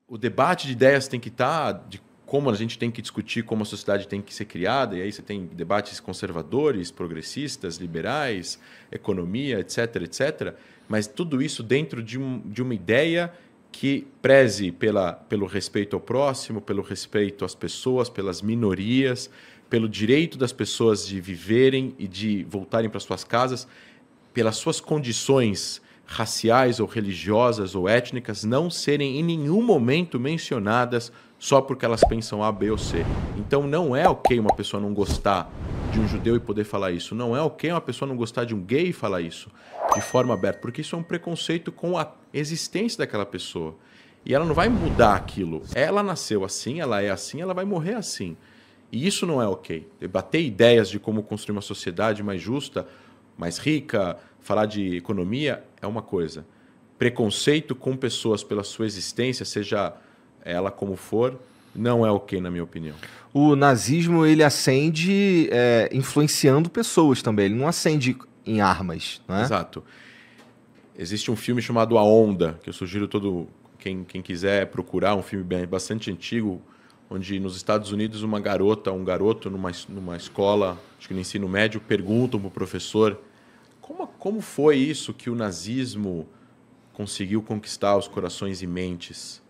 o debate de ideias tem que estar de como a gente tem que discutir como a sociedade tem que ser criada, e aí você tem debates conservadores, progressistas, liberais, economia, etc, etc. Mas tudo isso dentro de uma ideia que preze pelo respeito ao próximo, pelo respeito às pessoas, pelas minorias, pelo direito das pessoas de viverem e de voltarem para suas casas, pelas suas condições raciais ou religiosas ou étnicas não serem em nenhum momento mencionadas só porque elas pensam A, B ou C. Então não é ok uma pessoa não gostar de um judeu e poder falar isso. Não é ok uma pessoa não gostar de um gay e falar isso de forma aberta, porque isso é um preconceito com a existência daquela pessoa. E ela não vai mudar aquilo. Ela nasceu assim, ela é assim, ela vai morrer assim. E isso não é ok. Debater ideias de como construir uma sociedade mais justa, mais rica, falar de economia é uma coisa. Preconceito com pessoas pela sua existência, seja ela como for, não é ok, na minha opinião. O nazismo, ele acende influenciando pessoas também. Ele não acende em armas, não é? Exato. Existe um filme chamado A Onda, que eu sugiro quem quiser procurar, um filme bastante antigo, onde nos Estados Unidos um garoto numa escola, acho que no ensino médio, perguntam para o professor como foi isso que o nazismo conseguiu conquistar os corações e mentes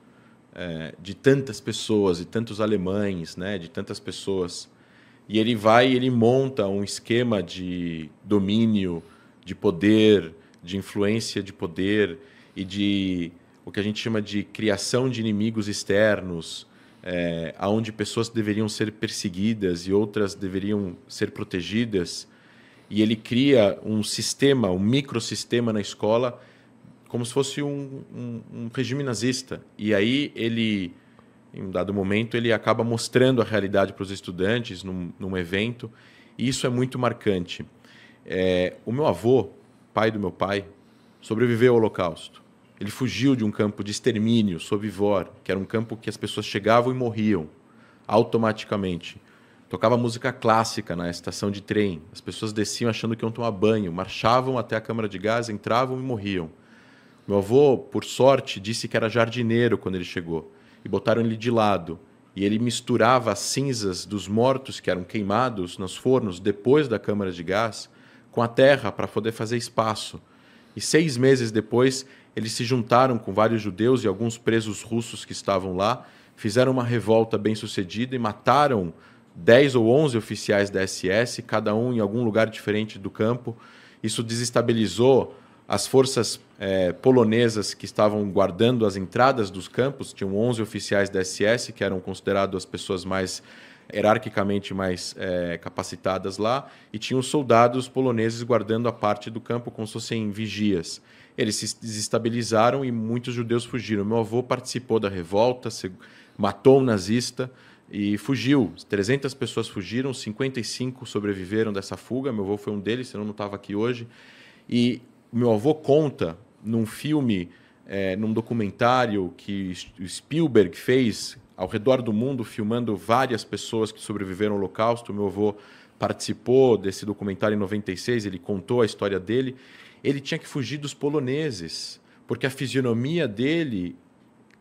de tantas pessoas, de tantos alemães, né, de tantas pessoas. E ele monta um esquema de domínio, de poder, de influência de poder e de o que a gente chama de criação de inimigos externos, onde pessoas deveriam ser perseguidas e outras deveriam ser protegidas. E ele cria um sistema, um microsistema na escola, como se fosse um regime nazista. E aí ele, em um dado momento, ele acaba mostrando a realidade para os estudantes num evento. E isso é muito marcante. O meu avô, pai do meu pai, sobreviveu ao Holocausto. Ele fugiu de um campo de extermínio, Sobibor, que era um campo que as pessoas chegavam e morriam automaticamente. Tocava música clássica na estação de trem. As pessoas desciam achando que iam tomar banho, marchavam até a câmara de gás, entravam e morriam. Meu avô, por sorte, disse que era jardineiro quando ele chegou. E botaram ele de lado. E ele misturava as cinzas dos mortos que eram queimados nos fornos depois da câmara de gás com a terra para poder fazer espaço. E 6 meses depois, eles se juntaram com vários judeus e alguns presos russos que estavam lá, fizeram uma revolta bem-sucedida e mataram 10 ou 11 oficiais da SS, cada um em algum lugar diferente do campo. Isso desestabilizou as forças polonesas que estavam guardando as entradas dos campos. Tinham 11 oficiais da SS, que eram considerados as pessoas mais hierarquicamente mais capacitadas lá, e tinham soldados poloneses guardando a parte do campo como se fossem vigias. Eles se desestabilizaram e muitos judeus fugiram. Meu avô participou da revolta, matou um nazista e fugiu. 300 pessoas fugiram, 55 sobreviveram dessa fuga. Meu avô foi um deles, senão não estava aqui hoje. E meu avô conta num filme, num documentário que o Spielberg fez ao redor do mundo, filmando várias pessoas que sobreviveram ao Holocausto. Meu avô participou desse documentário em 96, ele contou a história dele. Ele tinha que fugir dos poloneses, porque a fisionomia dele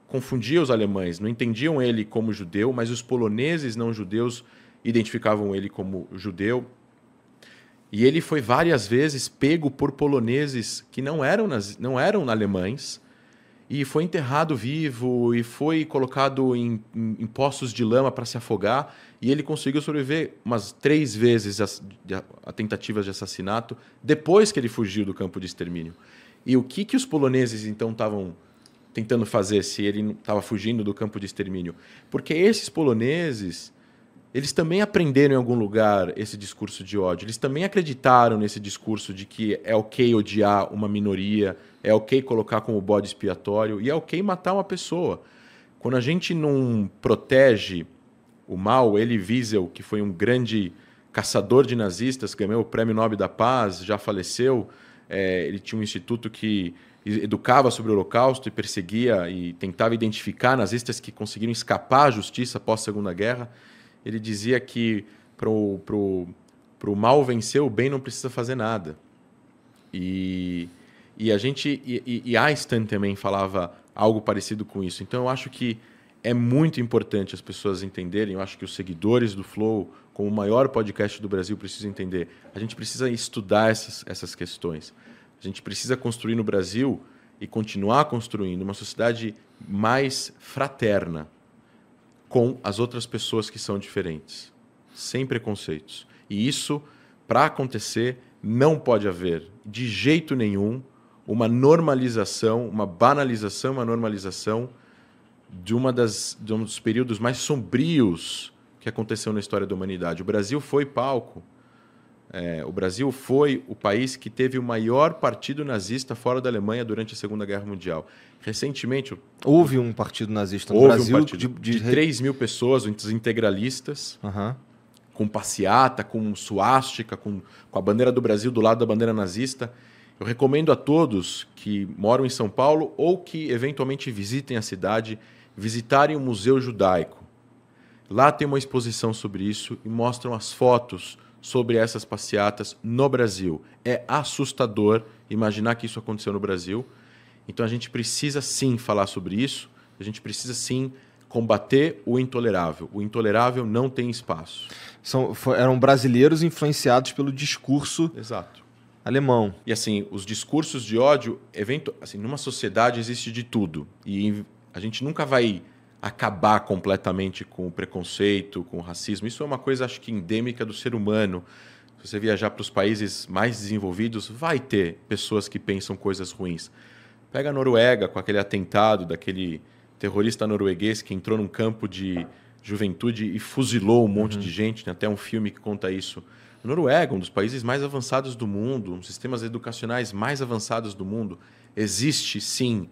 confundia os alemães. Não entendiam ele como judeu, mas os poloneses não judeus identificavam ele como judeu. E ele foi várias vezes pego por poloneses que não eram alemães, e foi enterrado vivo e foi colocado em poços de lama para se afogar, e ele conseguiu sobreviver umas 3 vezes a tentativas de assassinato depois que ele fugiu do campo de extermínio. E o que os poloneses então estavam tentando fazer se ele estava fugindo do campo de extermínio? Porque esses poloneses, eles também aprenderam em algum lugar esse discurso de ódio. Eles também acreditaram nesse discurso de que é ok odiar uma minoria, é ok colocar como bode expiatório e é ok matar uma pessoa. Quando a gente não protege o mal, Elie Wiesel, que foi um grande caçador de nazistas, ganhou o Prêmio Nobel da Paz, já faleceu. Ele tinha um instituto que educava sobre o Holocausto e perseguia e tentava identificar nazistas que conseguiram escapar à justiça após a Segunda Guerra. Ele dizia que para o mal vencer, o bem não precisa fazer nada. E Einstein também falava algo parecido com isso. Então, eu acho que é muito importante as pessoas entenderem, eu acho que os seguidores do Flow, como o maior podcast do Brasil, precisam entender. A gente precisa estudar essas questões. A gente precisa construir no Brasil e continuar construindo uma sociedade mais fraterna com as outras pessoas que são diferentes, sem preconceitos. E isso, para acontecer, não pode haver, de jeito nenhum, uma normalização, uma banalização, uma normalização de um dos períodos mais sombrios que aconteceu na história da humanidade. O Brasil foi palco. O Brasil foi o país que teve o maior partido nazista fora da Alemanha durante a Segunda Guerra Mundial. Recentemente... Houve um partido nazista no Brasil? Houve um partido de 3 mil pessoas, os integralistas, com passeata, com suástica, com a bandeira do Brasil do lado da bandeira nazista. Eu recomendo a todos que moram em São Paulo ou que eventualmente visitem a cidade, visitarem o Museu Judaico. Lá tem uma exposição sobre isso e mostram as fotos sobre essas passeatas no Brasil. É assustador imaginar que isso aconteceu no Brasil. Então a gente precisa sim falar sobre isso, a gente precisa sim combater o intolerável. O intolerável não tem espaço. Eram brasileiros influenciados pelo discurso alemão. E assim, os discursos de ódio, assim, numa sociedade existe de tudo. E a gente nunca vai acabar completamente com o preconceito, com o racismo. Isso é uma coisa, acho que, endêmica do ser humano. Se você viajar para os países mais desenvolvidos, vai ter pessoas que pensam coisas ruins. Pega a Noruega, com aquele atentado daquele terrorista norueguês que entrou num campo de juventude e fuzilou um monte de gente. Tem até um filme que conta isso. A Noruega, um dos países mais avançados do mundo, um dos sistemas educacionais mais avançados do mundo, existe, sim,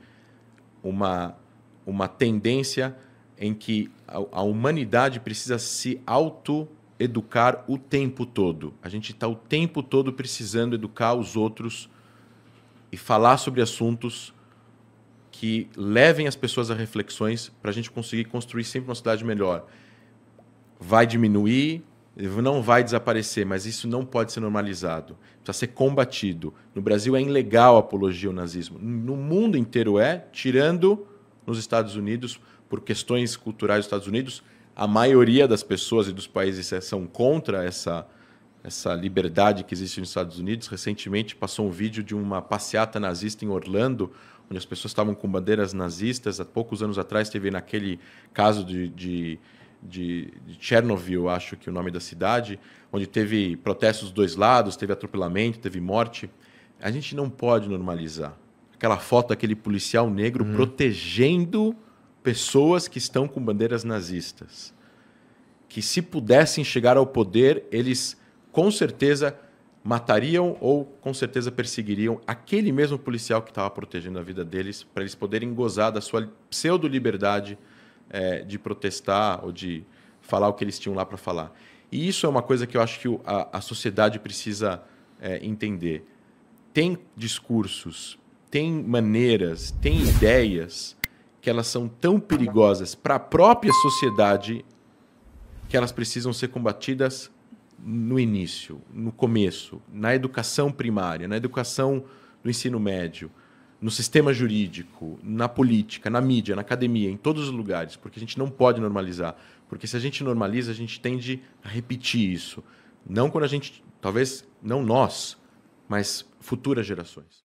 uma tendência em que a humanidade precisa se autoeducar o tempo todo. A gente está o tempo todo precisando educar os outros e falar sobre assuntos que levem as pessoas a reflexões para a gente conseguir construir sempre uma cidade melhor. Vai diminuir, não vai desaparecer, mas isso não pode ser normalizado. Precisa ser combatido. No Brasil é ilegal a apologia ao nazismo. No mundo inteiro tirando nos Estados Unidos, por questões culturais dos Estados Unidos, a maioria das pessoas e dos países são contra essa liberdade que existe nos Estados Unidos. Recentemente passou um vídeo de uma passeata nazista em Orlando, onde as pessoas estavam com bandeiras nazistas. Há poucos anos atrás teve naquele caso de Chernobyl, acho que é o nome da cidade, onde teve protestos dos dois lados, teve atropelamento, teve morte. A gente não pode normalizar. Aquela foto daquele policial negro protegendo pessoas que estão com bandeiras nazistas. Que se pudessem chegar ao poder, eles com certeza matariam ou com certeza perseguiriam aquele mesmo policial que estava protegendo a vida deles, para eles poderem gozar da sua pseudo-liberdade de protestar ou de falar o que eles tinham lá para falar. E isso é uma coisa que eu acho que a sociedade precisa entender. Tem discursos, tem maneiras, tem ideias que elas são tão perigosas para a própria sociedade que elas precisam ser combatidas no início, no começo, na educação primária, na educação do ensino médio, no sistema jurídico, na política, na mídia, na academia, em todos os lugares, porque a gente não pode normalizar. Porque se a gente normaliza, a gente tende a repetir isso. Não quando a gente, talvez não nós, mas futuras gerações.